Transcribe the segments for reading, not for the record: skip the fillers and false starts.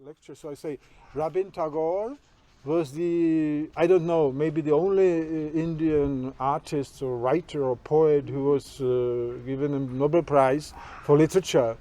lecture. So I say, Rabin Tagore was the, I don't know, maybe the only Indian artist or writer or poet who was given a Nobel Prize for literature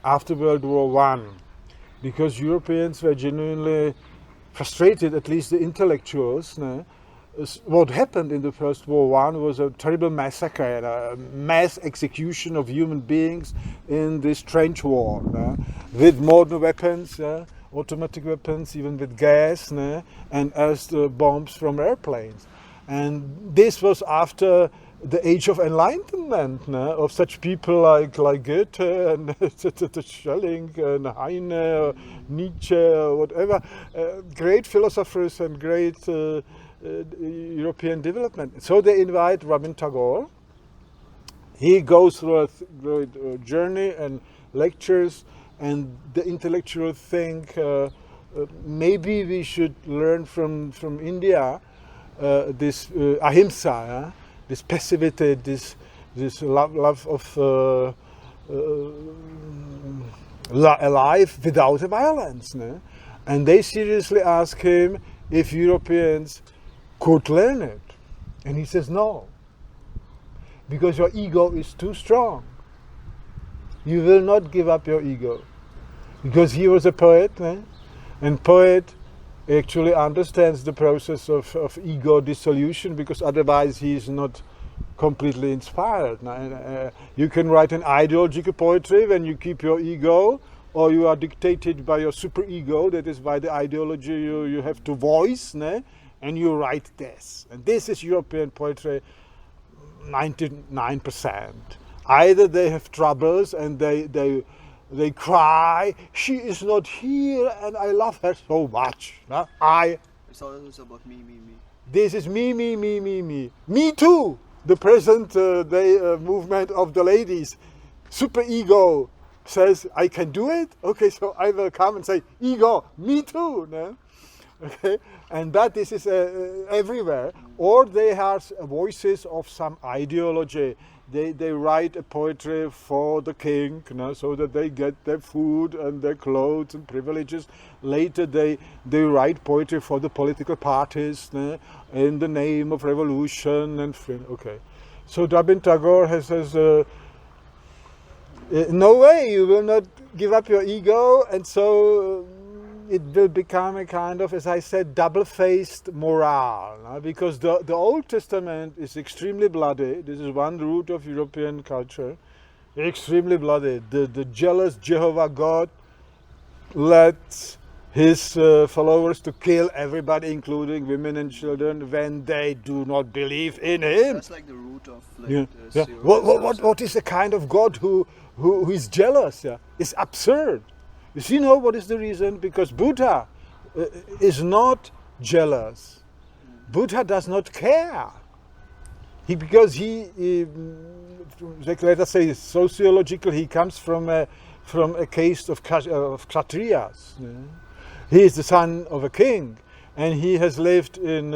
after World War One, because Europeans were genuinely frustrated, at least the intellectuals. No? What happened in the First World War was a terrible massacre, and a mass execution of human beings in this trench war, no? With modern weapons, automatic weapons, even with gas, no? And as the bombs from airplanes. And this was after the age of Enlightenment, no? Of such people like Goethe and Schelling and Heine, Nietzsche, whatever, great philosophers and great European development. So they invite Rabin Tagore. He goes through a journey and lectures, and the intellectuals think maybe we should learn from India this ahimsa, this passivity, this love of a life without violence. No? And they seriously ask him if Europeans could learn it. And he says no, because your ego is too strong. You will not give up your ego. Because he was a poet, and poet actually understands the process of ego dissolution, because otherwise he is not completely inspired. You can write an ideological poetry when you keep your ego, or you are dictated by your superego, that is by the ideology you have to voice, and you write this. And this is European poetry, 99%. Either they have troubles and they cry, she is not here and I love her so much. It's always about me. This is me. Me too! The present day movement of the ladies. Superego says, I can do it? Okay, so I will come and say, ego, me too. No? Okay, and that this is everywhere. Or they have voices of some ideology. They write a poetry for the king, so that they get their food and their clothes and privileges. Later they write poetry for the political parties in the name of revolution and freedom. Okay, so Rabin Tagore says, no way, you will not give up your ego, and so it will become a kind of, as I said, double-faced morale, because the Old Testament is extremely bloody. This is one root of European culture, extremely bloody. The jealous Jehovah God lets his followers to kill everybody, including women and children, when they do not believe in him. That's like the root of What is the kind of God who is jealous? It's absurd. You know what is the reason? Because Buddha is not jealous. Buddha does not care. Because he let us say, sociological, he comes from a caste of Kshatriyas. He is the son of a king, and he has lived in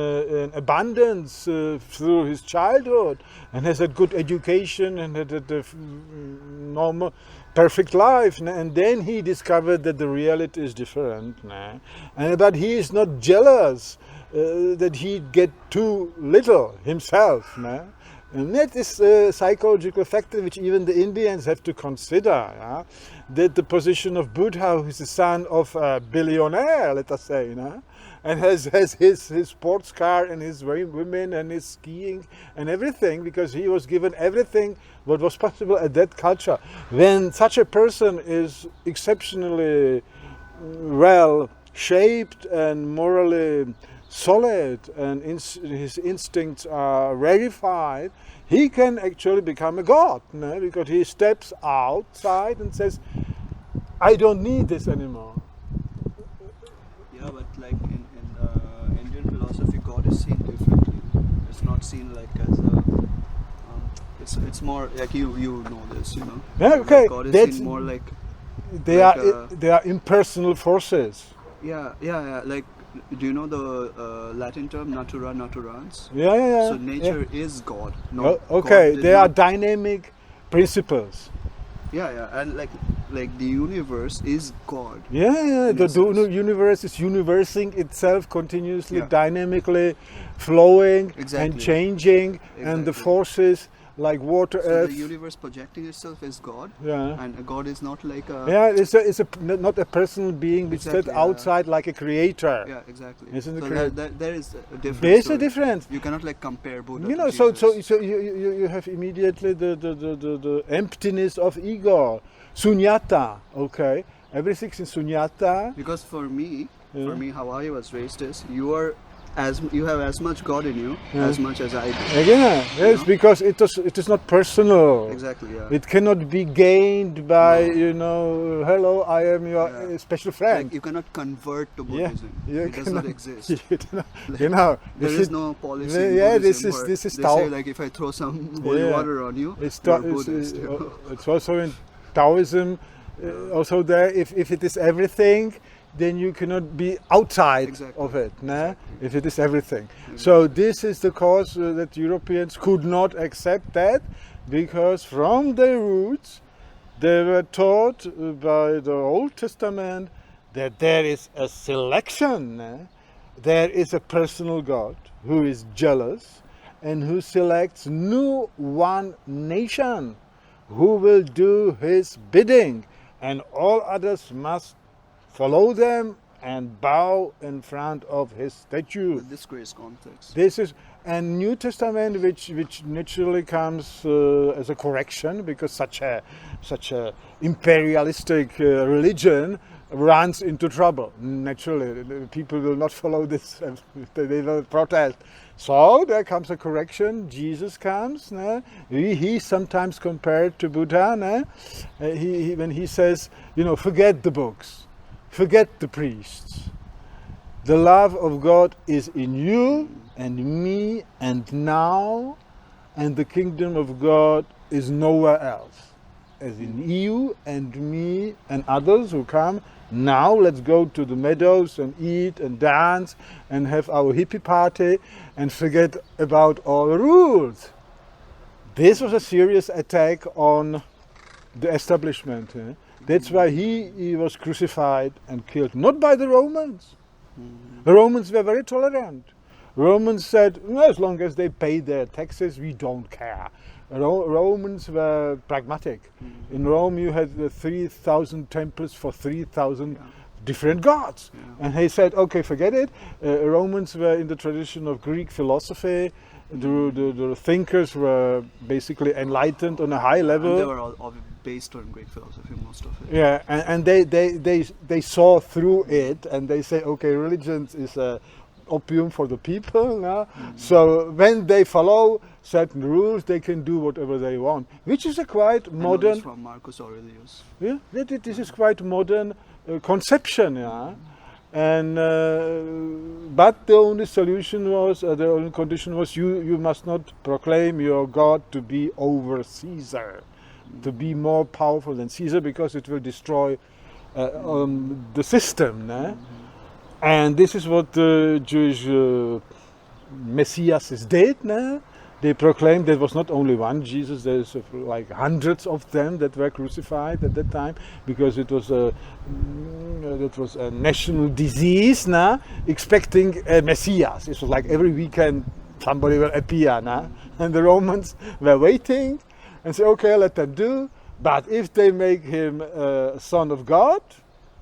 abundance through his childhood, and has had good education and had a normal, perfect life. And then he discovered that the reality is different. But he is not jealous that he get too little himself. And that is a psychological factor which even the Indians have to consider. That the position of Buddha, who is the son of a billionaire, let us say, and has his sports car and his women and his skiing and everything, because he was given everything what was possible at that culture. When such a person is exceptionally well shaped and morally solid, and his instincts are verified, he can actually become a god, because he steps outside and says, I don't need this anymore. Yeah, but like in Indian philosophy, God is seen differently. It's not seen like as a it's more like you know this, Yeah, okay. Like God is seen more like they are impersonal forces. Yeah. Like, do you know the Latin term natura naturans? Yeah. So nature is God. Okay, God they are dynamic principles. Yeah, and like the universe is God. Yeah, in the a sense. universe is universing itself continuously, Yeah. dynamically flowing and Exactly. changing, and the Exactly. forces like water, So earth. the universe projecting itself as God, Yeah. and God is not like a. Yeah, not a personal being which stood Exactly, yeah. outside like a creator. Yeah, exactly. Isn't it So correct? there is a difference. There's to a it. difference. You cannot like compare Buddha. You to know, Jesus. so you have immediately the emptiness of ego, sunyata. Okay, everything's in sunyata. Because for me, Yeah. how I was raised is you have as much God in you Yeah. as much as I do. Again, yes, know? because it is not personal. Exactly. Yeah. It cannot be gained by No. hello, I am your Yeah. special friend. Like you cannot convert to Yeah, Buddhism. you It does cannot- not exist. There There is no policy. In yeah, Buddhism this where is they Tao. say like if I throw some holy Yeah. water on you, It's, you're ta- Buddhist. you know? it's also in Taoism. Also there, if it is everything, then you cannot be outside Exactly. of it. Nah? Exactly. If it is everything. So this is the cause that Europeans could not accept that, because from their roots they were taught by the Old Testament that there is a selection. There is a personal God who is jealous and who selects new one nation who will do his bidding, and all others must follow them and bow in front of his statue. With this grace context. This is and New Testament, which naturally comes as a correction, because such a imperialistic religion runs into trouble. Naturally, the people will not follow this; they will protest. So there comes a correction. Jesus comes. He sometimes compared to Buddha. When he says, forget the books, forget the priests. The love of God is in you and me and now, and the kingdom of God is nowhere else. As in you and me and others who come, now let's go to the meadows and eat and dance and have our hippie party and forget about all the rules. This was a serious attack on the establishment. That's why he was crucified and killed, not by the Romans. The Romans were very tolerant. Romans said, as long as they pay their taxes, we don't care. Romans were pragmatic. In Rome, you had 3,000 temples for 3,000 different gods. And he said, okay, forget it. Romans were in the tradition of Greek philosophy. The thinkers were basically enlightened on a high level. And they were all based on Greek philosophy, most of it. Yeah, and they saw through it, and they say, okay, religion is opium for the people now. So when they follow certain rules, they can do whatever they want, which is a quite I know modern. this from Marcus Aurelius. Yeah, this is quite modern conception. Yeah, and but the only solution was, the only condition was, you must not proclaim your God to be over Caesar, to be more powerful than Caesar, because it will destroy the system. And this is what the Jewish Messias did. They proclaimed there was not only one Jesus, there's like hundreds of them that were crucified at that time, because it was a national disease, expecting a Messias. It was like every weekend somebody will appear, and the Romans were waiting and say, okay, let them do, but if they make him a son of God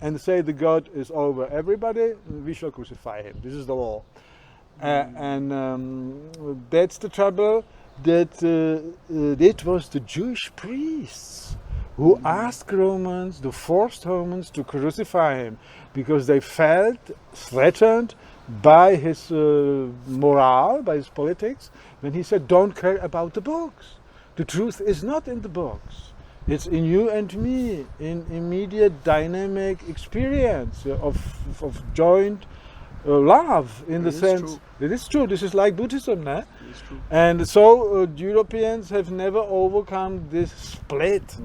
and say the God is over everybody, we shall crucify him. This is the law. And that's the trouble, that it was the Jewish priests who asked Romans, the forced Romans, to crucify him, because they felt threatened by his morale, by his politics, when he said, don't care about the books. The truth is not in the books. It's in you and me, in immediate dynamic experience of joint love, in the sense it is true. This is like Buddhism, It's true. and so Europeans have never overcome this split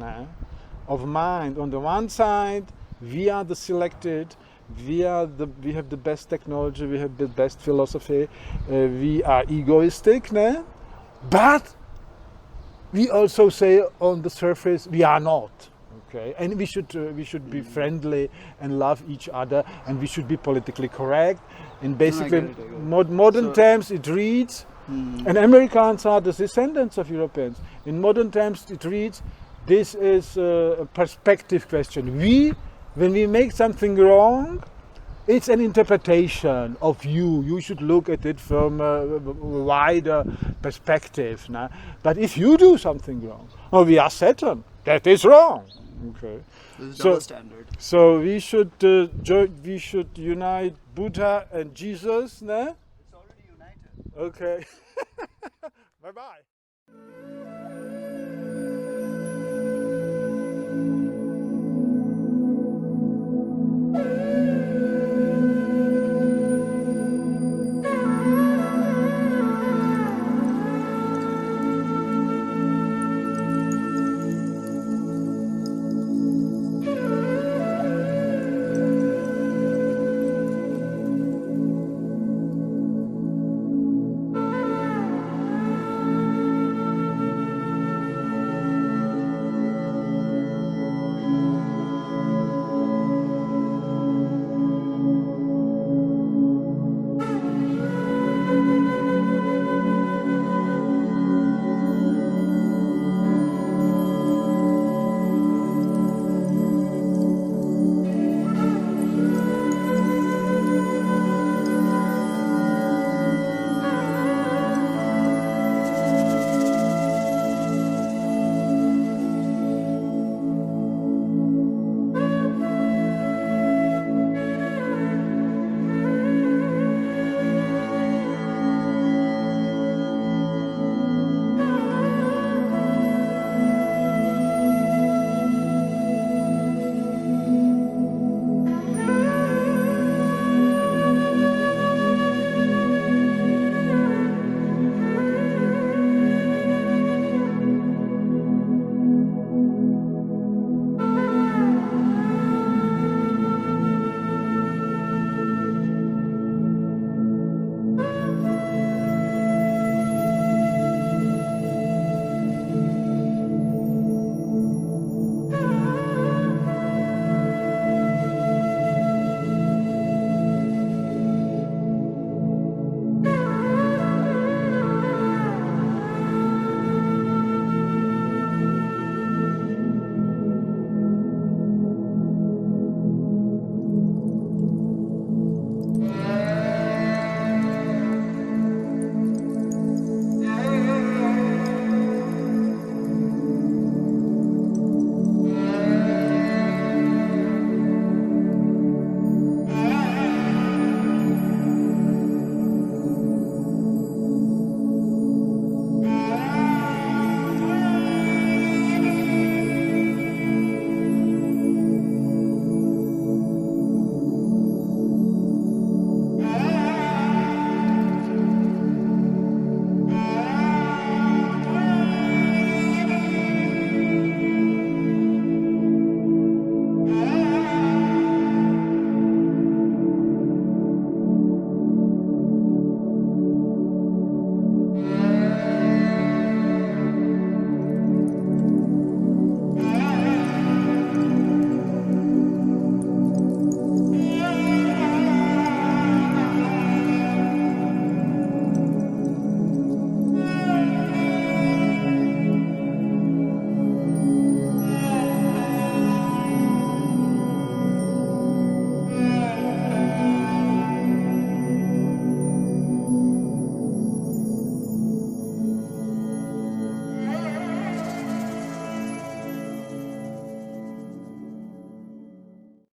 of mind. On the one side, we are the selected, we have the best technology, we have the best philosophy, we are egoistic, but we also say on the surface we are not. Okay, and we should be friendly and love each other, and we should be politically correct. In basically I get it. modern So- terms, it reads, and Americans are the descendants of Europeans. In modern terms, it reads, this is a perspective question. When we make something wrong, it's an interpretation of you. You should look at it from a wider perspective. Nah? But if you do something wrong, oh, we are Satan. That is wrong. Okay. This is So- double standard. So we should unite Buddha and Jesus. Nah? It's already united. Okay. Bye bye.